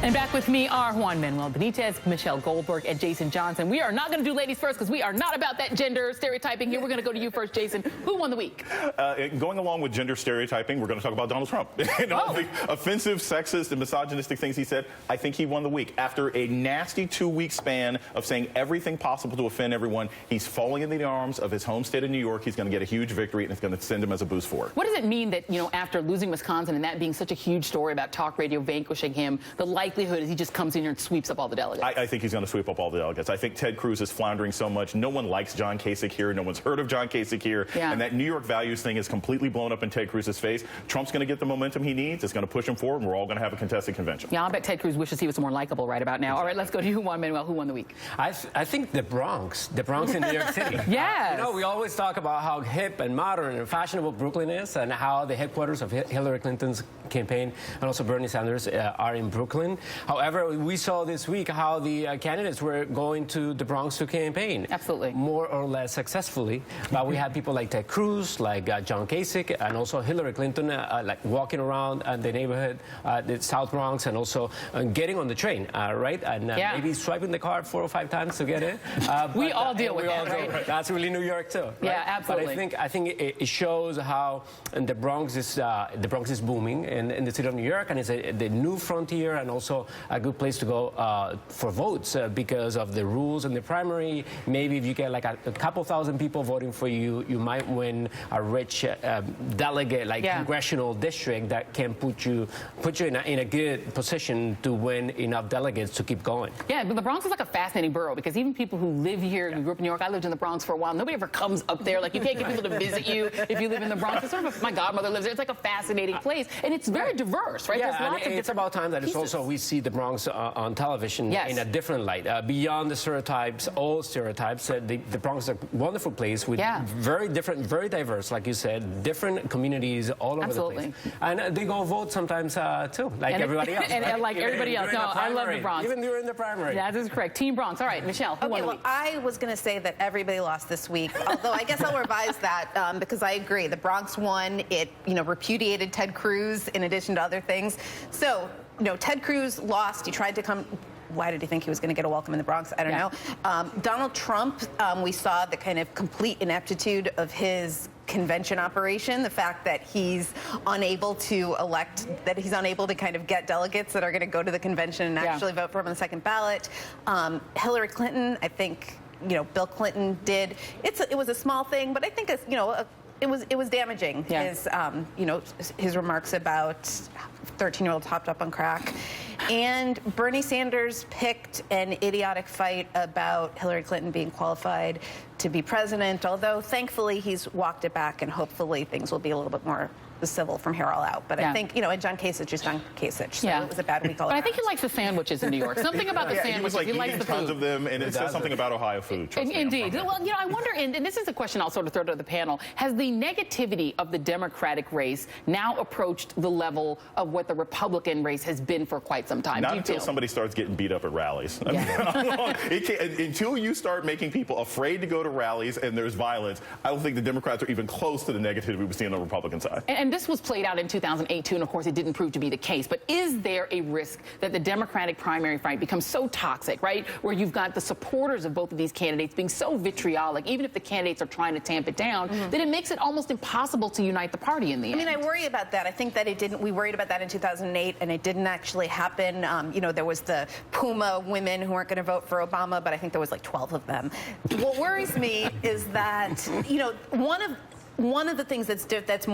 And back with me are Juan Manuel Benitez, Michelle Goldberg, and Jason Johnson. We are not going to do ladies first because we are not about that gender stereotyping here. We're going to go to you first, Jason. Who won the week? Going along with gender stereotyping, we're going to talk about Donald Trump and all the offensive, sexist, and misogynistic things he said. I think he won the week. After a nasty 2-week span of saying everything possible to offend everyone, he's falling into the arms of his home state of New York. He's going to get a huge victory, and it's going to send him as a boost forward. What does it mean that, after losing Wisconsin and that being such a huge story about talk radio vanquishing him, the likelihood is he just comes in here and sweeps up all the delegates? I think he's going to sweep up all the delegates. I think Ted Cruz is floundering so much. No one likes John Kasich here. No one's heard of John Kasich here. Yeah. And that New York values thing is completely blown up in Ted Cruz's face. Trump's going to get the momentum he needs. It's going to push him forward, and we're all going to have a contested convention. Yeah, I'll bet Ted Cruz wishes he was more likable right about now. All right, let's go to you, Juan Manuel. Who won the week? I think the Bronx in New York City. Yes. We always talk about how hip and modern and fashionable Brooklyn is, and how the headquarters of Hillary Clinton's campaign and also Bernie Sanders are in Brooklyn. However, we saw this week how the candidates were going to the Bronx to campaign. Absolutely. More or less successfully. But we had people like Ted Cruz, like John Kasich, and also Hillary Clinton, like walking around the neighborhood, the South Bronx, and also getting on the train, right? And maybe swiping the card 4 or 5 times to get in. We all deal with that, right? That's really New York too. Right? Yeah, absolutely. But I think it shows how the Bronx is booming in the city of New York, and it's the new frontier, and also a good place to go for votes because of the rules in the primary. Maybe if you get like a couple thousand people voting for you, you might win a rich delegate, congressional district that can put you in a good position to win enough delegates to keep going. Yeah, but the Bronx is like a fascinating borough because even people who live here, who grew up in New York, I lived in the Bronx for a while. Nobody ever comes up there. Like, you can't get people to visit you if you live in the Bronx. It's sort of my godmother lives there. It's like a fascinating place, and it's very diverse, right? Yeah, There's lots of it's about time that we see the Bronx on television in a different light. Beyond the stereotypes, old stereotypes, the Bronx is a wonderful place with very different, very diverse, like you said, different communities all over the place. And they go vote sometimes too, like everybody else. And like everybody else. No, I love the Bronx. Even during the primary. That is correct. Team Bronx. All right, Michelle, who won the week? I was going to say that everybody lost this week, although I guess I'll revise that because I agree. The Bronx won. It, repudiated Ted Cruz in addition to other things. So, Ted Cruz lost. He tried to come. Why did he think he was going to get a welcome in the Bronx? I don't know. Donald Trump, we saw the kind of complete ineptitude of his convention operation, the fact that he's unable to kind of get delegates that are going to go to the convention and actually vote for him on the second ballot. Hillary Clinton, I think, Bill Clinton did. It was a small thing, but I think it's, it was damaging. His remarks about 13-year-olds hopped up on crack. And Bernie Sanders picked an idiotic fight about Hillary Clinton being qualified to be president, although thankfully he's walked it back, and hopefully things will be a little bit more civil from here all out. But I think, and John Kasich is John Kasich, so it was a bad week all around. But I think he likes the sandwiches in New York. Something about the sandwiches. He likes the food. Tons of them, and it says something about Ohio food. Indeed. Well, I wonder, and this is a question I'll sort of throw to the panel, has the negativity of the Democratic race now approached the level of what the Republican race has been for quite some time? Not until somebody starts getting beat up at rallies. Until you start making people afraid to go to rallies and there's violence, I don't think the Democrats are even close to the negativity we've seen on the Republican side. And this was played out in 2008, too, and of course it didn't prove to be the case. But is there a risk that the Democratic primary fight becomes so toxic, right, where you've got the supporters of both of these candidates being so vitriolic, even if the candidates are trying to tamp it down, that it makes it almost impossible to unite the party in the end? I mean, I worry about that. I think that it didn't. We worried about that in 2008, and it didn't actually happen. There was the Puma women who weren't going to vote for Obama, but I think there was like 12 of them. What worries me is that, one of the things that's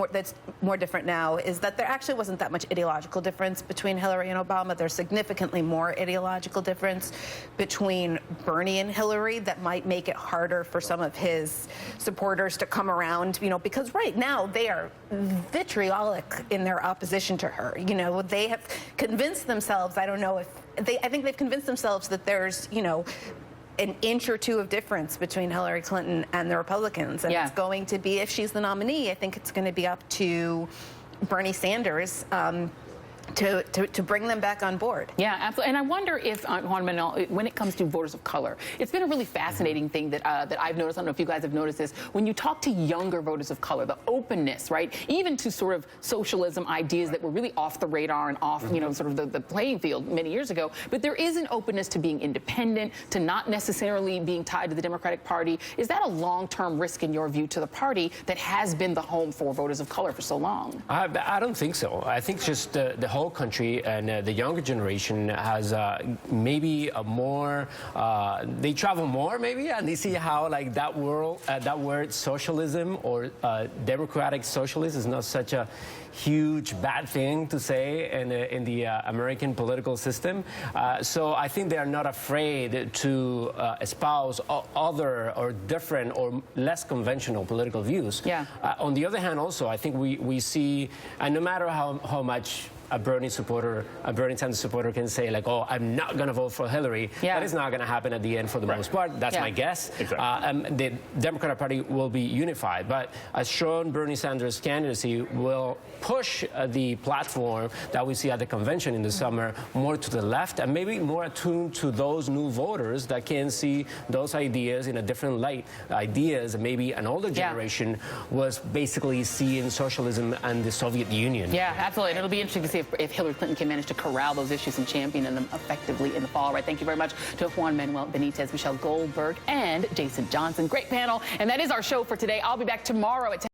more different now is that there actually wasn't that much ideological difference between Hillary and Obama. There's significantly more ideological difference between Bernie and Hillary that might make it harder for some of his supporters to come around, because right now they are vitriolic in their opposition to her. They have convinced themselves, I think they've convinced themselves that there's, an inch or two of difference between Hillary Clinton and the Republicans. And it's going to be, if she's the nominee, I think it's going to be up to Bernie Sanders to bring them back on board. Yeah, absolutely. And I wonder if, Juan Manuel, when it comes to voters of color, it's been a really fascinating thing that I've noticed. I don't know if you guys have noticed this. When you talk to younger voters of color, the openness, right, even to sort of socialism ideas that were really off the radar and off, you know, sort of the playing field many years ago. But there is an openness to being independent, to not necessarily being tied to the Democratic Party. Is that a long-term risk, in your view, to the party that has been the home for voters of color for so long? I don't think so. I think just the whole country and the younger generation has maybe a more, they travel more maybe, and they see how like that word socialism or democratic socialism is not such a huge bad thing to say in the American political system. So I think they are not afraid to espouse other or different or less conventional political views. Yeah. On the other hand, also, I think we see, and no matter how much a Bernie Sanders supporter can say, like, oh, I'm not going to vote for Hillary. Yeah. That is not going to happen at the end for the most part. That's my guess. Exactly. The Democratic Party will be unified. But as shown, Bernie Sanders' candidacy will push the platform that we see at the convention in the summer more to the left and maybe more attuned to those new voters that can see those ideas in a different light. Ideas maybe an older generation was basically seeing socialism and the Soviet Union. Yeah, absolutely. And it'll be interesting to see if Hillary Clinton can manage to corral those issues and champion them effectively in the fall. Right. Thank you very much to Juan Manuel Benitez, Michelle Goldberg, and Jason Johnson. Great panel. And that is our show for today. I'll be back tomorrow at 10.